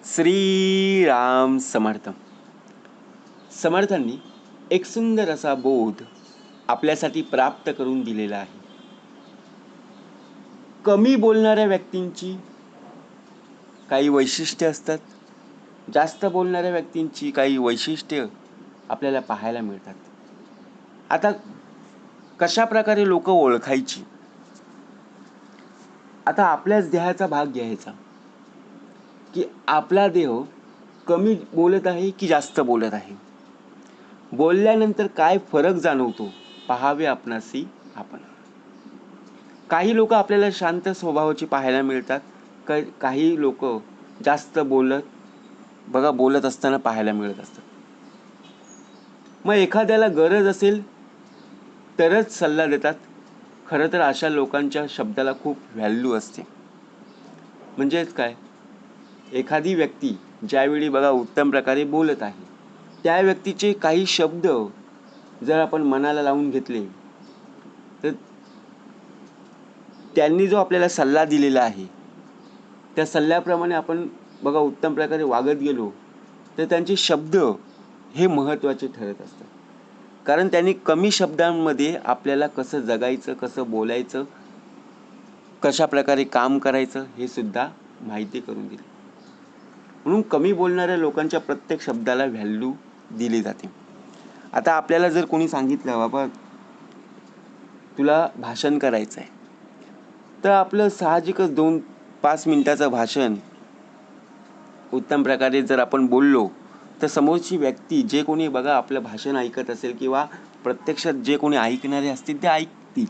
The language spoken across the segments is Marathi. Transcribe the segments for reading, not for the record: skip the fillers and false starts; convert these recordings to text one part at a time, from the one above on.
श्री राम समर्थ. समर्थांनी एक सुंदर असा बोध आपल्यासाठी प्राप्त करून दिलेला आहे. कमी बोलणाऱ्या व्यक्तींची काही वैशिष्ट्ये असतात, जास्त बोलणाऱ्या व्यक्तींची काही वैशिष्ट्ये आपल्याला पाहायला मिळतात. आता कशा प्रकारे लोक ओळखायची? आता आपल्याच देहाचा भाग घ्यायचा की आपला देह कमी बोलत आहे की जास्त बोलत आहे. बोलल्यानंतर काय फरक जाणवतो पहावे आपणासी आपण. काही लोक आपल्याला शांत स्वभावाची पाहायला मिळतात, काही लोक जास्त बोलत असताना पाहायला मिळत असतात. मग एखाद्याला गरज असेल तरच सल्ला देतात. खरं तर अशा लोकांच्या शब्दाला खूप व्हॅल्यू असते. म्हणजेच काय, एखादी व्यक्ती ज्यावेळी उत्तम प्रकारे बोलत आहे, त्या व्यक्तीचे काही शब्द जर आपण मनाला लावून घेतले तर त्यांनी जो आपल्याला सल्ला दिलेला आहे त्या सल्ल्याप्रमाणे आपण उत्तम प्रकारे वागत गेलो तर त्यांचे शब्द हे महत्त्वाचे ठरत असतात. कारण त्यांनी कमी शब्दांमध्ये आपल्याला कसं जगायचं, कसं बोलायचं, कशा प्रकारे काम करायचं हे सुद्धा माहिती करून दिली. म्हणून कमी बोलणाऱ्या लोकांच्या प्रत्येक शब्दाला व्हॅल्यू दिली जाते. आता आपल्याला जर कोणी सांगितलं, बाबा तुला भाषण करायचं आहे, तर आपलं साहजिकच 2-5 मिनिटाचं भाषण उत्तम प्रकारे जर आपण बोललो तर समोरची व्यक्ती जे कोणी आपलं भाषण ऐकत असेल किंवा प्रत्यक्षात जे कोणी ऐकणारे असतील ते ऐकतील.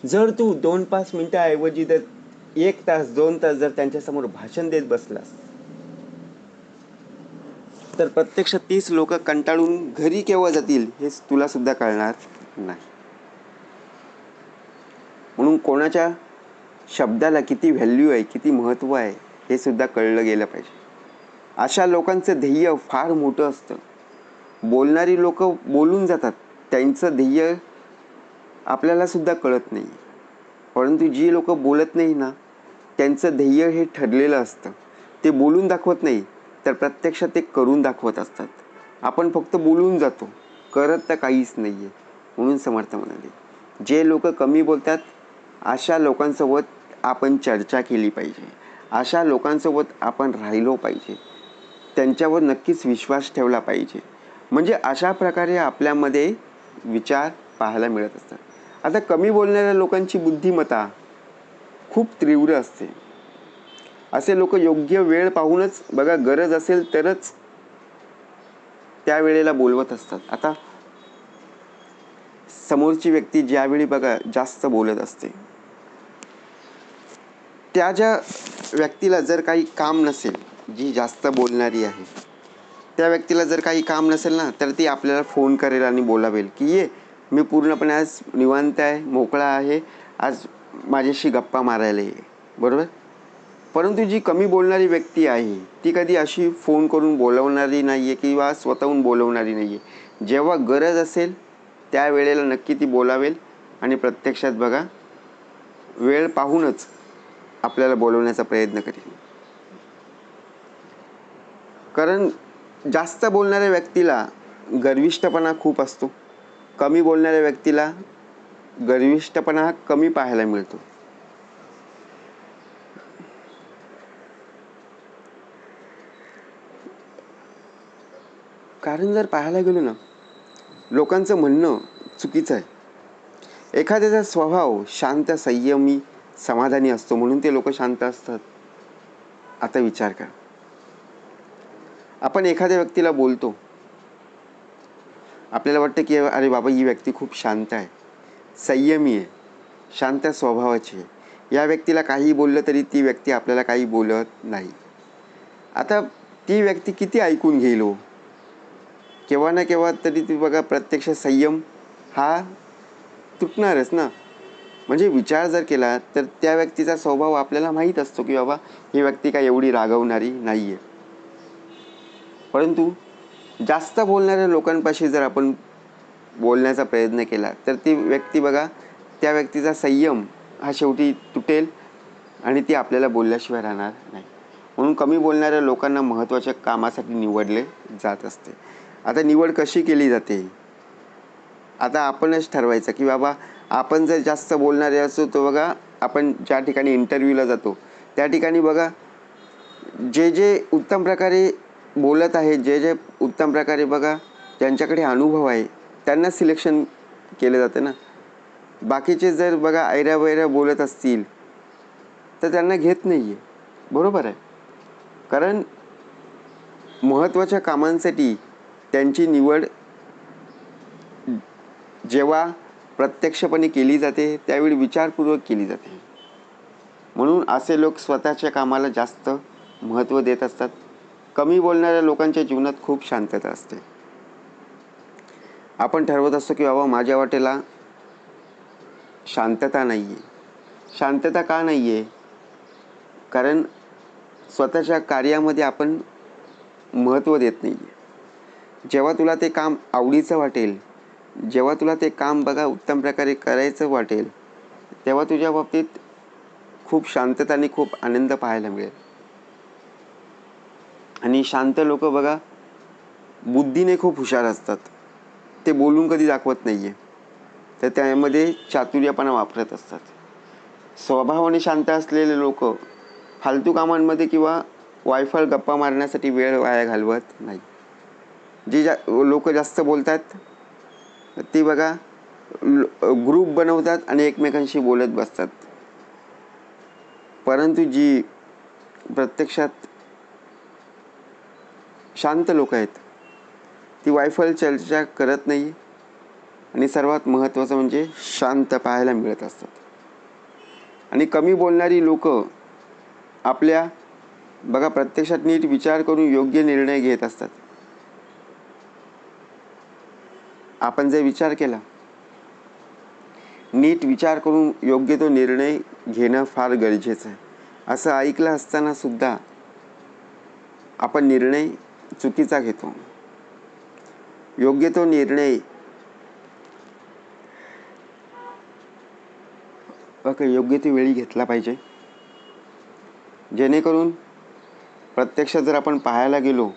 जर तू 2-5 मिनिटाऐवजी जर 1 तास 2 तास जर त्यांच्यासमोर भाषण देत बसलास तर प्रत्यक्षात 30 लोक कंटाळून घरी केव्हा जातील हे तुला सुद्धा कळणार नाही. म्हणून कोणाच्या शब्दाला किती व्हॅल्यू आहे, किती महत्त्व आहे हे सुद्धा कळलं गेलं पाहिजे. अशा लोकांचं ध्येय फार मोठं असतं. बोलणारी लोक बोलून जातात, त्यांचं ध्येय आपल्याला सुद्धा कळत नाही. परंतु जी लोक बोलत नाही ना, त्यांचं ध्येय हे ठरलेलं असतं. ते बोलून दाखवत नाही तर प्रत्यक्षात ते करून दाखवत असतात. आपण फक्त बोलून जातो, करत तर काहीच नाही आहे. म्हणून समर्थ म्हणाले, जे लोक कमी बोलतात अशा लोकांसोबत आपण चर्चा केली पाहिजे, अशा लोकांसोबत आपण राहिलो पाहिजे, त्यांच्यावर नक्कीच विश्वास ठेवला पाहिजे. म्हणजे अशा प्रकारे आपल्यामध्ये विचार पाहायला मिळत असतात. आता कमी बोलणाऱ्या लोकांची बुद्धिमत्ता खूप तीव्र असते. असे लोक योग्य वेळ पाहूनच गरज असेल तरच त्या वेळेला बोलवत असतात. आता समोरची व्यक्ती ज्यावेळी जास्त बोलत असते, त्या ज्या व्यक्तीला जर काही काम नसेल, जी जास्त बोलणारी आहे त्या व्यक्तीला जर काही काम नसेल ना, तर ती आपल्याला फोन करेल आणि बोलावेल की ये, मी पूर्णपणे आज निवांत आहे, मोकळा आहे, आज माझ्याशी गप्पा मारायला ये. बरोबर. परंतु जी कमी बोलणारी व्यक्ती आहे ती कधी अशी फोन करून बोलवणारी नाही आहे किंवा स्वतःहून बोलवणारी नाही आहे. जेव्हा गरज असेल त्या वेळेला नक्की ती बोलावेल आणि प्रत्यक्षात वेळ पाहूनच आपल्याला बोलवण्याचा प्रयत्न करेल. कारण जास्त बोलणाऱ्या व्यक्तीला गर्विष्ठपणा खूप असतो, कमी बोलणाऱ्या व्यक्तीला गर्विष्ठपणा कमी पाहायला मिळतो. कारण जर पाहायला गेलो ना, लोकांचं म्हणणं चुकीचं आहे. एखाद्याचा स्वभाव शांत, संयमी, समाधानी असतो म्हणून ते लोक शांत असतात. आता विचार करा, आपण एखाद्या व्यक्तीला बोलतो, आपल्याला वाटतं की अरे बाबा ही व्यक्ती खूप शांत आहे, संयमी आहे, शांत स्वभावाची आहे, या व्यक्तीला काही बोललं तरी ती व्यक्ती आपल्याला काही बोलत नाही. आता ती व्यक्ती किती ऐकून घेईल हो? केव्हा ना केव्हा तरी ती प्रत्यक्ष संयम हा तुटणारच ना. म्हणजे विचार जर केला तर त्या व्यक्तीचा स्वभाव आपल्याला माहीत असतो की बाबा ही व्यक्ती काय एवढी रागवणारी नाही आहे. परंतु जास्त बोलणाऱ्या लोकांपाशी जर आपण बोलण्याचा प्रयत्न केला तर ती व्यक्ती त्या व्यक्तीचा संयम हा शेवटी तुटेल आणि ती आपल्याला बोलल्याशिवाय राहणार नाही. म्हणून कमी बोलणाऱ्या लोकांना महत्त्वाच्या कामासाठी निवडले जात असते. आता निवड कशी केली जाते? आता आपणच ठरवायचं की बाबा आपण जर जास्त बोलणारे असू तर बघा, आपण ज्या ठिकाणी इंटरव्ह्यूला जातो त्या ठिकाणी बघा, जे जे उत्तम प्रकारे बोलत आहे, जे जे उत्तम प्रकारे बघा ज्यांच्याकडे अनुभव आहे त्यांना सिलेक्शन केलं जातं ना. बाकीचे जर बघा ऐऱ्या-वैऱ्या बोलत असतील तर त्यांना घेत नाही आहे. बरोबर आहे. कारण महत्त्वाच्या कामांसाठी त्यांची निवड जेव्हा प्रत्यक्षपणे केली जाते त्यावेळी विचारपूर्वक केली जाते. म्हणून असे लोक स्वतःच्या कामाला जास्त महत्त्व देत असतात. कमी बोलणाऱ्या लोकांच्या जीवनात खूप शांतता असते. आपण ठरवत असतो की बाबा माझ्या वाटेला शांतता नाही आहे. शांतता का नाही आहे? कारण स्वतःच्या कार्यामध्ये आपण महत्त्व देत नाही आहे. जेव्हा तुला ते काम आवडीचं वाटेल, जेव्हा तुला ते काम बघा उत्तम प्रकारे करायचं वाटेल, तेव्हा तुझ्या बाबतीत खूप शांतता आणि खूप आनंद पाहायला मिळेल. आणि शांत लोक बघा बुद्धीने खूप हुशार असतात. ते बोलून कधी दाखवत नाही आहे, तर त्यामध्ये चातुर्यपणा वापरत असतात. स्वभावाने शांत असलेले लोक फालतू कामांमध्ये किंवा वायफळ गप्पा मारण्यासाठी वेळ वाया घालवत नाही. जे लोक जास्त बोलतात ती बघा ग्रुप बनवतात आणि एकमेकांशी बोलत बसतात. परंतु जी प्रत्यक्षात शांत लोक आहेत ती वायफळ चर्चा करत नाही आणि सर्वात महत्त्वाचं म्हणजे शांत पाहायला मिळत असतात. आणि कमी बोलणारी लोक आपल्या बघा प्रत्यक्षात नीट विचार करून योग्य निर्णय घेत असतात. आपण जर विचार केला, नीट विचार करून योग्य तो निर्णय घेणं फार गरजेचं आहे. असं ऐकलं असताना सुद्धा आपण निर्णय चुकीचा घेतो. योग्य तो निर्णय योग्य ती वेळी घेतला पाहिजे, जेणेकरून प्रत्यक्षात जर आपण पाहायला गेलो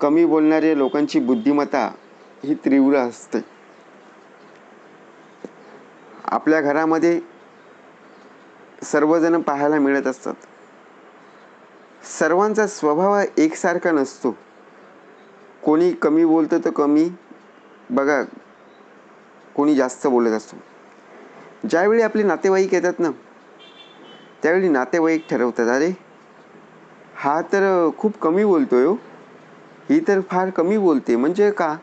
कमी बोलणाऱ्या लोकांची बुद्धिमत्ता ही तीव्र असते. आपल्या घरामध्ये सर्वजण पाहायला मिळत असतात. सर्वांचा स्वभाव एकसारखा नसतो. कोणी कमी बोलतं तर कमी बघा, कोणी जास्त बोलत असतो. ज्यावेळी आपले नातेवाईक येतात ना, त्यावेळी नातेवाईक ठरवतात, अरे हा तर खूप कमी बोलतोय हो, ही तर फार कमी बोलते. म्हणजे का?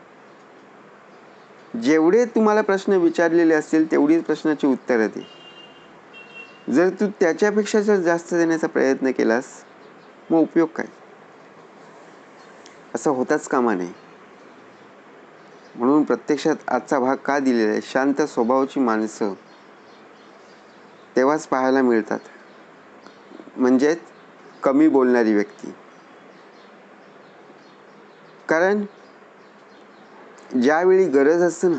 जेवढे तुम्हाला प्रश्न विचारलेले असतील तेवढीच प्रश्नाची उत्तरं दे. जर तू त्याच्यापेक्षा जर जास्त देण्याचा प्रयत्न केलास मग उपयोग काय? असं होताच कामा नये. म्हणून प्रत्यक्षात आजचा भाग का दिलेला आहे? शांत स्वभावाची माणसं तेव्हाच पाहायला मिळतात, म्हणजेच कमी बोलणारी व्यक्ती. कारण ज्यावेळी गरज असते ना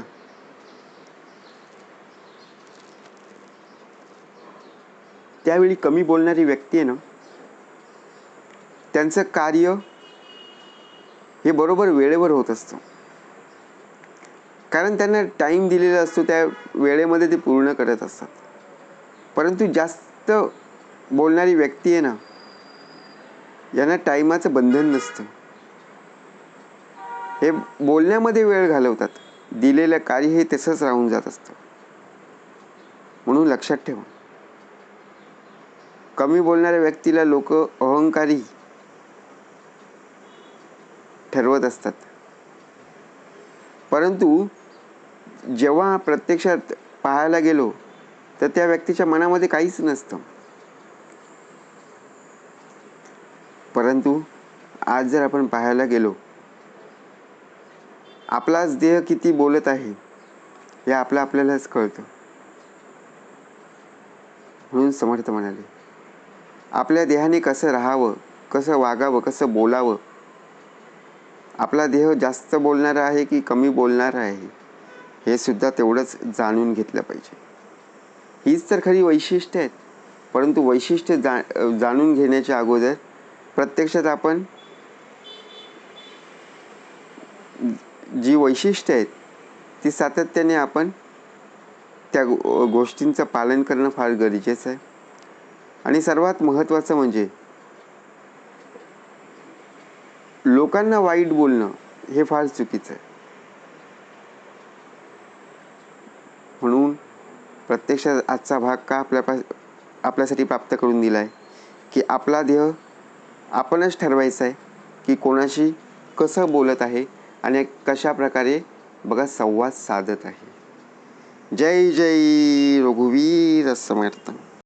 त्यावेळी कमी बोलणारी व्यक्ती आहे ना, त्यांचं कार्य हे बरोबर वेळेवर होत असतं. कारण त्यांना टाईम दिलेला असतो, त्या वेळेमध्ये ते पूर्ण करत असतात. परंतु जास्त बोलणारी व्यक्ती आहे ना, यांना टाईमाचं बंधन नसतं. हे बोलण्यामध्ये वेळ घालवतात, दिलेलं कार्य हे तसंच राहून जात असतं. म्हणून लक्षात ठेवा, कमी बोलणाऱ्या व्यक्तीला लोक अहंकारी ठरवत असतात. परंतु जेव्हा प्रत्यक्षात पाहायला गेलो तर त्या व्यक्तीच्या मनामध्ये काहीच नसतं. परंतु आज जर आपण पाहायला गेलो, आपलाच देह किती बोलत आहे हे आपल्यालाच कळतं. म्हणून समर्थ म्हणाले, आपल्या देहाने कसं राहावं, कसं वागावं, कसं बोलावं, आपला देह जास्त बोलणारा आहे की कमी बोलणारा आहे हे सुद्धा तेवढंच जाणून घेतलं पाहिजे. हीच तर खरी वैशिष्ट्य आहेत. परंतु वैशिष्ट्य जाणून घेण्याच्या अगोदर प्रत्यक्षात आपण जी वैशिष्ट्य आहेत ती सातत्याने आपण त्या गोष्टींचं पालन करणं फार गरजेचं आहे. आणि सर्वात महत्त्वाचं म्हणजे लोकांना वाईट बोलणं हे फार चुकीचं आहे. म्हणून प्रत्यक्षात आजचा भाग का आपल्यासाठी प्राप्त करून दिला आहे की आपला ध्येय आपणच ठरवायचा आहे की कोणाशी कसं बोलत आहे आणि कशा प्रकारे बघा संवाद साधत आहे. जय जय रघुवीर समर्थ.